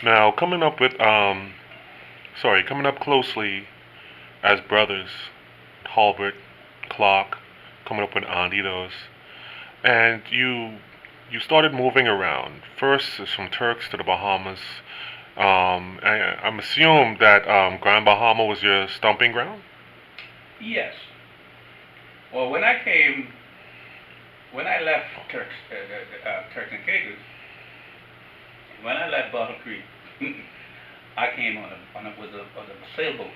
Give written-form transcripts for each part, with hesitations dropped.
Now, coming up closely as brothers, Halbert, Clark, coming up with Anditos, and you started moving around. First, is from Turks to the Bahamas. I'm assumed that Grand Bahama was your stomping ground. Yes. Well, when I left Turks and Caicos, when I left Bottle Creek, I came on a sailboat.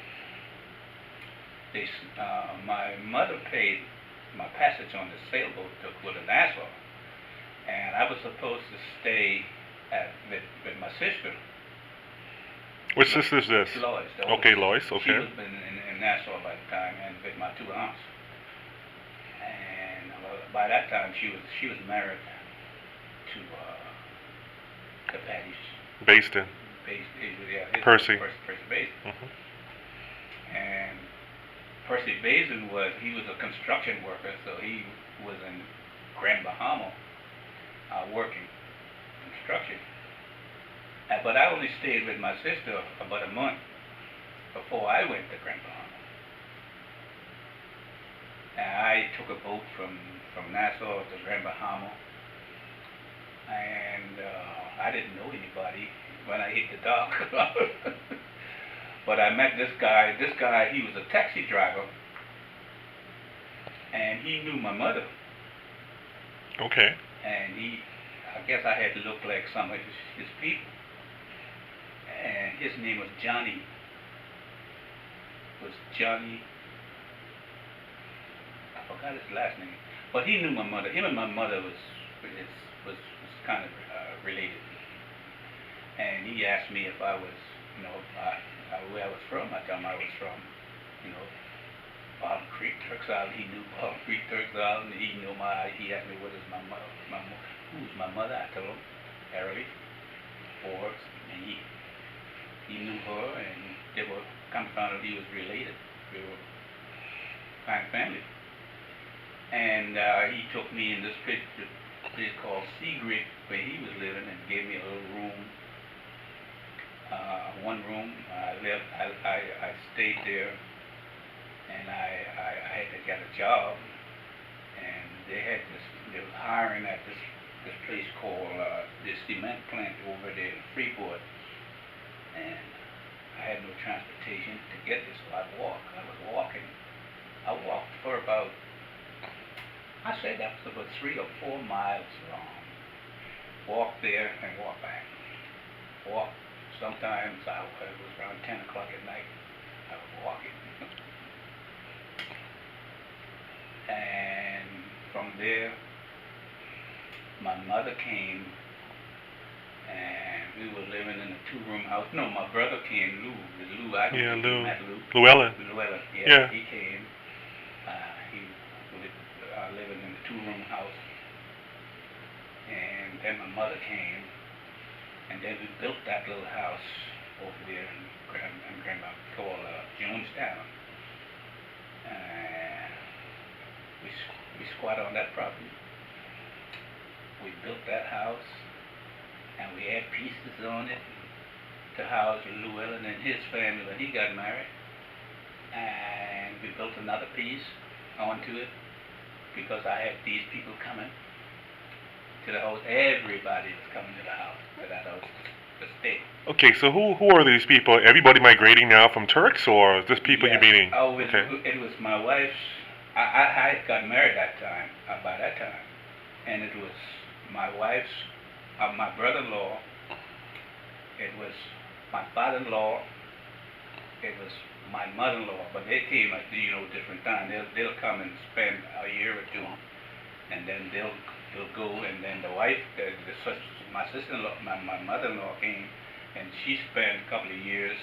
My mother paid my passage on the sailboat to go to Nassau, and I was supposed to stay with my sister, Which sister is this? Lois, the Okay, oldest. Lois. She Okay. was in Nassau by the time, and with my two aunts. And by that time, she was married to Patty's Based in base. Yeah, his Percy. Percy Basin. Hmm. And Percy Basin he was a construction worker, so he was in Grand Bahama working construction. But I only stayed with my sister about a month before I went to Grand Bahama. And I took a boat from Nassau to Grand Bahama, and I didn't know anybody when I hit the dock. But I met this guy. This guy, he was a taxi driver, and he knew my mother. Okay. And I guess I had to look like some of his people. And his name was Johnny. Was Johnny? I forgot his last name. But he knew my mother. Him and my mother was kind of related. And he asked me if I was, where I was from. I told him I was from, you know, Bottom Creek, Turks Island. He knew Bottom Creek, Turks Island. He asked me what is who's my mother. I told him, Harry Forbes, and he knew her, and they were kind of found out he was related. We were kind of family. And he took me in this place called Seagrid, where he was living, and gave me a little room. One room. I stayed there, and I had to get a job, and they were hiring at this place called the cement plant over there in Freeport, and I had no transportation to get there, so I walked. I was walking. I walked for about, I said that was about 3 or 4 miles long. Walk there and walk back. Walk. Sometimes it was around 10 o'clock at night. I was walking. And from there, my mother came, and we were living in a two-room house. No, my brother came, Lou. I don't Yeah, think you met Lou. Llewellyn. Llewellyn, yeah, Yeah. he came. He was living in a two-room house. And then my mother came, and then we built that little house over there in Grandma called Jonestown. And we squatted on that property. We built that house, and we had pieces on it to house Llewellyn and his family when he got married. And we built another piece onto it because I had these people coming to the house. Everybody was coming to the house, to that house, to stay. Okay, so who are these people? Everybody migrating now from Turks, or is this people Yeah. you're meeting? Oh, Okay. it was my wife's. I got married that time, by that time, and it was my wife's, my brother-in-law. It was my father-in-law. It was my mother-in-law. But they came at different times. They'll come and spend a year or two, and then they'll go, and then the wife, my sister-in-law, my mother-in-law came, and she spent a couple of years,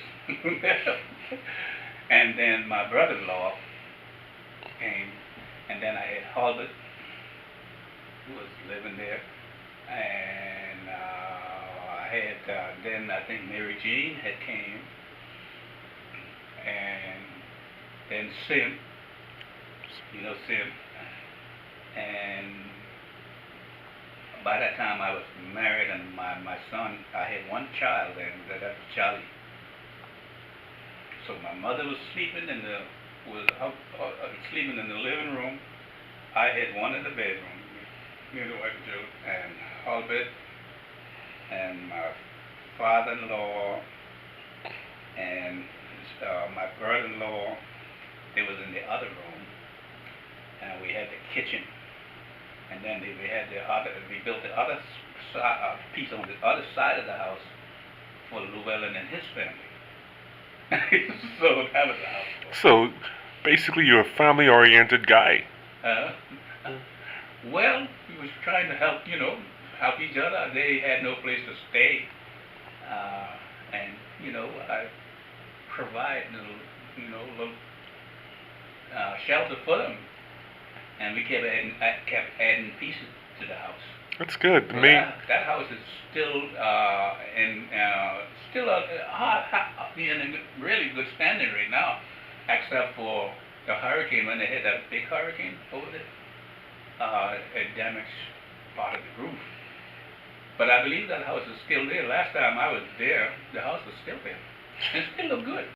and then my brother-in-law came, and then I had Halbert, who was living there, and I had then I think Mary Jean had came, and then Sim, Sim, and by that time I was married, and my son, I had one child, and that was Charlie. So my mother was sleeping in the was out, sleeping in the living room. I had one in the bedroom, me and the wife Joe, and Albert, and my father-in-law, and my brother-in-law. They was in the other room, and we had the kitchen, and then we had the other. We built the other piece on the other side of the house for Llewellyn and his family. So that was the house. So basically, you're a family-oriented guy. Uh, well, we was trying to help, help each other. They had no place to stay, and I provide little shelter for them, and we kept adding pieces to the house. That's good. So Me, that house is still still in a really good standing right now, except for the hurricane when they hit that big hurricane over there. It damaged part of the roof. But I believe that house is still there. Last time I was there, the house was still there. It still looked good.